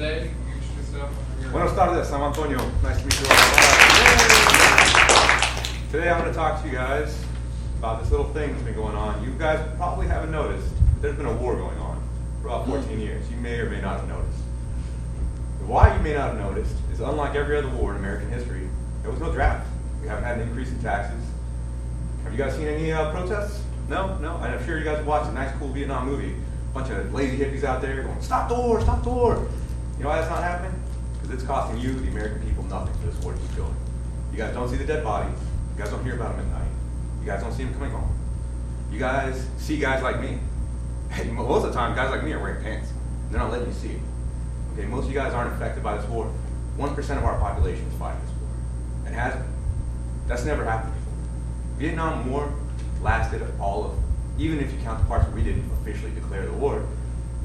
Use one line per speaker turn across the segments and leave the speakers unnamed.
today. Introduce yourself.
Buenas tardes, I'm Antonio. Nice to meet you all. Today I'm going to talk to you guys about this little thing that's been going on. You guys probably haven't noticed, but there's been a war going on for about 14 years. You may or may not have noticed. Why you may not have noticed is unlike every other war in American history, there was no draft. We haven't had an increase in taxes. Have you guys seen any protests? No? No? I'm sure you guys watched a nice, cool Vietnam movie. A bunch of lazy hippies out there going, stop the war, stop the war. You know why that's not happening? Because it's costing you, the American people, nothing for this war to keep going. You guys don't see the dead bodies. You guys don't hear about them at night. You guys don't see them coming home. You guys see guys like me. Hey, most of the time, guys like me are wearing pants. They're not letting you see it. Okay, most of you guys aren't affected by this war. 1% of our population is fighting this war. And has been. That's never happened before. Vietnam War lasted all of, even if you count the parts where we didn't officially declare the war,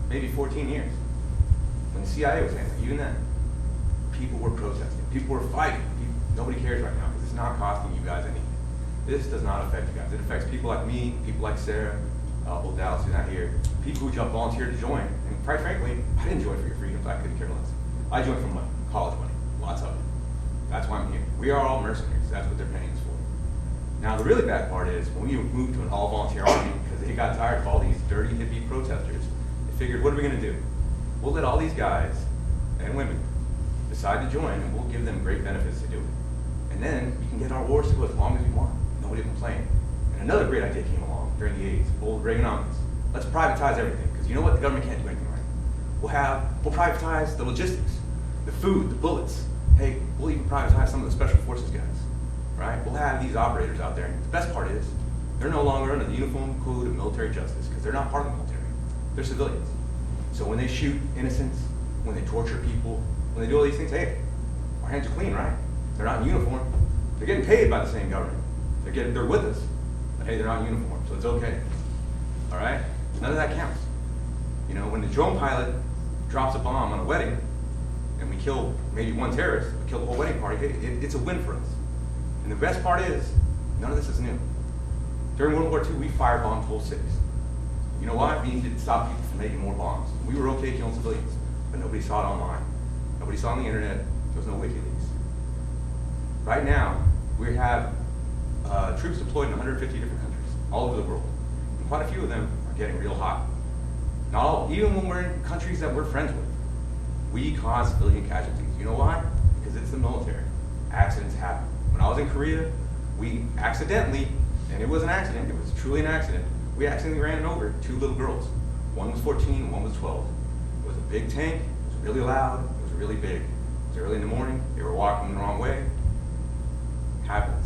maybe 14 years. When the CIA was handling, even then, people were protesting. People were fighting. Nobody cares right now because it's not costing you guys anything. This does not affect you guys. It affects people like me, people like Sarah, old Dallas who's not here, people who volunteered to join. And quite frankly, I didn't join for your freedoms. I couldn't care less. I joined for money, college money, lots of it. That's why I'm here. We are all mercenaries. That's what they're paying us for. Now, the really bad part is when we moved to an all-volunteer army because they got tired of all these dirty hippie protesters, they figured, what are we going to do? We'll let all these guys and women decide to join, and we'll give them great benefits to do it. And then we can get our wars to go as long as we want. Nobody will complain. And another great idea came along during the 80s, old Reaganomics. Let's privatize everything, because you know what? The government can't do anything right. We'll privatize the logistics, the food, the bullets. Hey, we'll even privatize some of the special forces guys, right? We'll have these operators out there. And the best part is, they're no longer under the Uniform Code of Military Justice, because they're not part of the military. They're civilians. So when they shoot innocents, when they torture people, when they do all these things, hey, our hands are clean, right? They're not in uniform. They're getting paid by the same government. They're with us, but hey, they're not in uniform, so it's okay. All right? None of that counts. You know, when the drone pilot drops a bomb on a wedding, and we kill maybe one terrorist, we kill the whole wedding party, it's a win for us. And the best part is, none of this is new. During World War II, we firebombed whole cities. You know why? We needed to stop people from making more bombs. We were okay killing civilians, but nobody saw it online. Nobody saw it on the internet. There was no WikiLeaks. Right now, we have troops deployed in 150 different countries, all over the world. And quite a few of them are getting real hot. Not all, even when we're in countries that we're friends with, we cause civilian casualties. You know why? Because it's the military. Accidents happen. When I was in Korea, we accidentally, and it was an accident, it was truly an accident, we accidentally ran over two little girls. One was 14 and one was 12. It was a big tank, it was really loud, it was really big. It was early in the morning, they were walking the wrong way. Happens.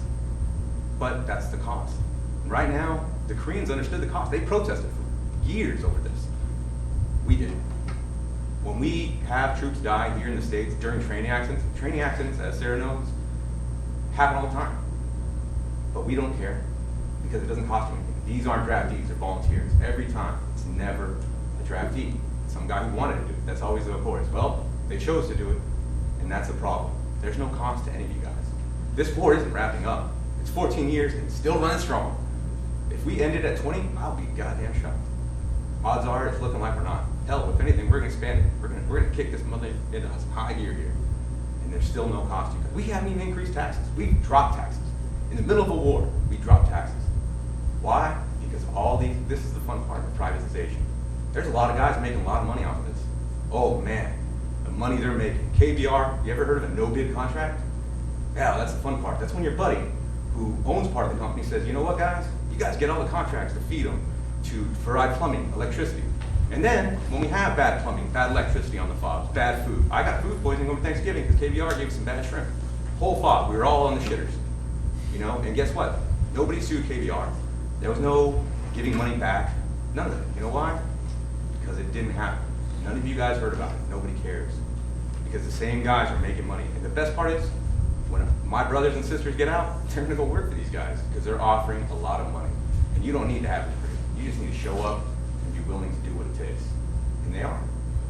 But that's the cost. And right now, the Koreans understood the cost. They protested for years over this. We didn't. When we have troops die here in the States during training accidents, as Sarah knows, happen all the time. But we don't care because it doesn't cost you anything. These aren't draftees, they're volunteers. Every time, it's never a draftee. Some guy who wanted to do it. That's always the chorus. Well, they chose to do it, and that's a problem. There's no cost to any of you guys. This war isn't wrapping up. It's 14 years and it's still running strong. If we ended at 20, I'll be goddamn shocked. Odds are it's looking like we're not. Hell, if anything, we're gonna expand it. We're gonna kick this mother into some high gear here. And there's still no cost to you guys. We haven't even increased taxes. We've dropped taxes. In the middle of a war, we dropped taxes. Why? Because this is the fun part of privatization. There's a lot of guys making a lot of money off of this. Oh man, the money they're making. KBR, you ever heard of a no-bid contract? Yeah, that's the fun part. That's when your buddy, who owns part of the company, says, you know what guys? You guys get all the contracts to feed them to provide plumbing, electricity. And then, when we have bad plumbing, bad electricity on the fobs, bad food. I got food poisoning over Thanksgiving because KBR gave us some bad shrimp. Whole fob, we were all on the shitters. You know, and guess what? Nobody sued KBR. There was no giving money back. None of it. You know why? Because it didn't happen. None of you guys heard about it. Nobody cares. Because the same guys are making money. And the best part is, when my brothers and sisters get out, they're gonna go work for these guys because they're offering a lot of money. And you don't need to have it free. You just need to show up and be willing to do what it takes. And they are.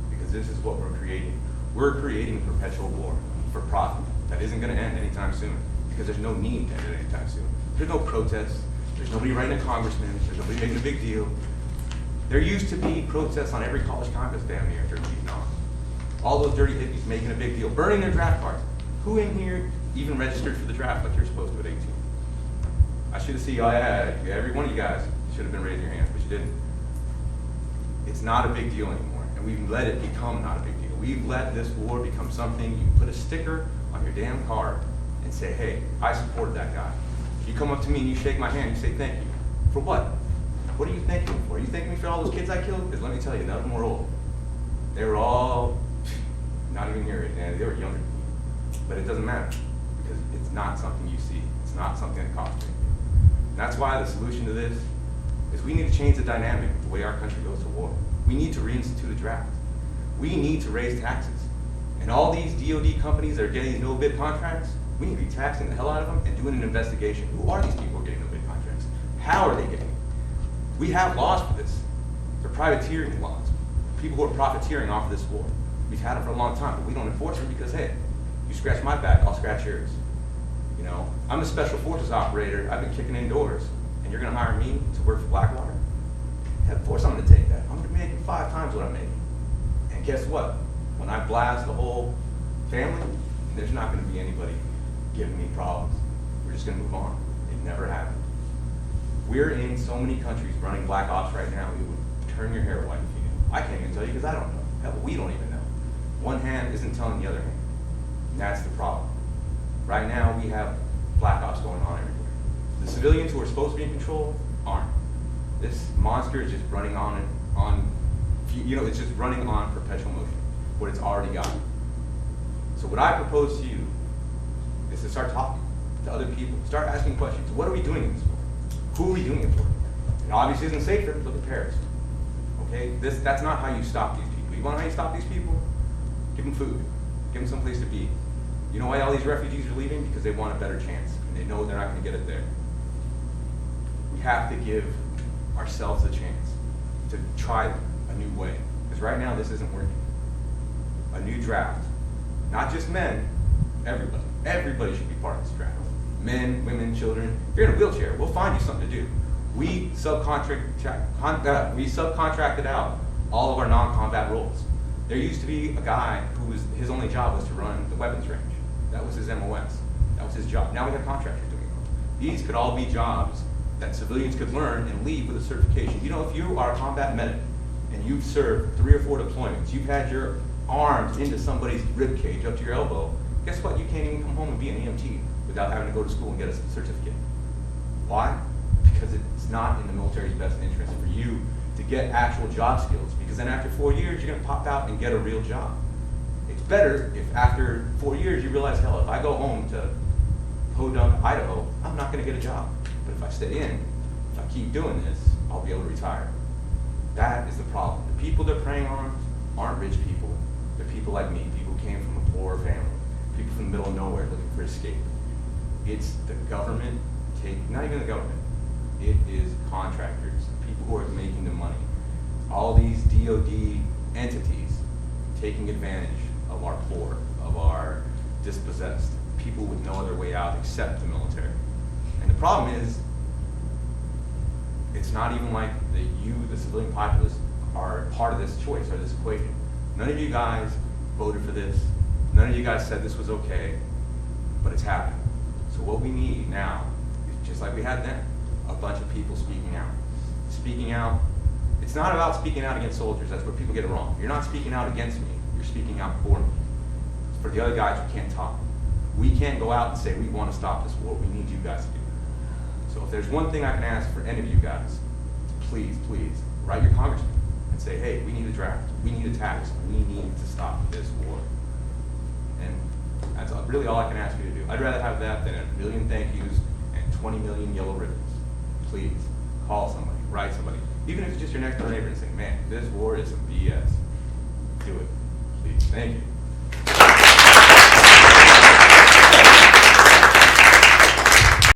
Because this is what we're creating. We're creating a perpetual war for profit that isn't gonna end anytime soon. Because there's no need to end it anytime soon. There's no protests. There's nobody writing a congressman. There's nobody making a big deal. There used to be protests on every college campus down here during Vietnam. All those dirty hippies making a big deal, burning their draft cards. Who in here even registered for the draft like you're supposed to at 18? I should have seen, every one of you guys should have been raising your hands, but you didn't. It's not a big deal anymore, and we've let it become not a big deal. We've let this war become something you put a sticker on your damn card and say, hey, I support that guy. You come up to me and you shake my hand, you say thank you. For what? What are you thanking me for? Are you thanking me for all those kids I killed? Because let me tell you, none of them were old. They were all not even here, and they were younger. But it doesn't matter, because it's not something you see. It's not something that costs you. And that's why the solution to this is we need to change the dynamic of the way our country goes to war. We need to reinstitute a draft. We need to raise taxes. And all these DoD companies that are getting these no-bid contracts, we need to be taxing the hell out of them and doing an investigation. Who are these people who are getting no-bid contracts? How are they getting it? We have laws for this. They're privateering laws. People who are profiteering off of this war. We've had them for a long time, but we don't enforce them because, hey, you scratch my back, I'll scratch yours. You know, I'm a special forces operator. I've been kicking in doors, and you're going to hire me to work for Blackwater? Yeah, of course I'm going to take that. I'm going to be making 5 times what I'm making. And guess what? When I blast the whole family, there's not going to be anybody giving me problems. We're just going to move on. It never happened. We're in so many countries running black ops right now, it would turn your hair white if you knew. I can't even tell you because I don't know. Hell, we don't even know. One hand isn't telling the other hand. And that's the problem. Right now, we have black ops going on everywhere. The civilians who are supposed to be in control aren't. This monster is just running on, it's just running on perpetual motion, what it's already got. So what I propose to you is to start talking to other people, start asking questions. What are we doing this for? Who are we doing it for? It obviously isn't safer. Look at Paris. Okay, that's not how you stop these people. You want to know how you stop these people? Give them food. Give them someplace to be. You know why all these refugees are leaving? Because they want a better chance, and they know they're not going to get it there. We have to give ourselves a chance to try a new way. Because right now, this isn't working. A new draft. Not just men, everybody. Everybody should be part of this draft. Men, women, children. If you're in a wheelchair, we'll find you something to do. We subcontracted out all of our non-combat roles. There used to be a guy his only job was to run the weapons range. That was his MOS. That was his job. Now we have contractors doing it. These could all be jobs that civilians could learn and leave with a certification. You know, if you are a combat medic and you've served 3 or 4 deployments, you've had your arms into somebody's rib cage up to your elbow, guess what? You can't even come home and be an EMT without having to go to school and get a certificate. Why? Because it's not in the military's best interest for you to get actual job skills, because then after 4 years, you're going to pop out and get a real job. It's better if after 4 years you realize, hell, if I go home to Podunk, Idaho, I'm not going to get a job. But if I stay in, if I keep doing this, I'll be able to retire. That is the problem. The people they're preying on aren't rich people. They're people like me, people who came from a poor family, people from the middle of nowhere looking for escape. It's the government, not even the government, it is contractors, people who are making the money. All these DoD entities taking advantage of our poor, of our dispossessed, people with no other way out except the military. And the problem is, it's not even like that you, the civilian populace, are part of this choice or this equation. None of you guys voted for this. None of you guys said this was okay, but it's happening. So what we need now is just like we had then, a bunch of people speaking out. Speaking out, it's not about speaking out against soldiers. That's where people get it wrong. You're not speaking out against me. You're speaking out for me. For the other guys who can't talk. We can't go out and say we want to stop this war. We need you guys to do it. So if there's one thing I can ask for any of you guys, please, please, write your congressman and say, hey, we need a draft. We need a tax. We need to stop this war. And that's really all I can ask you to do. I'd rather have that than 1 million thank yous and 20 million yellow ribbons. Please, call somebody, write somebody. Even if it's just your next door neighbor and say, man, this war is some BS. Do it, please. Thank you.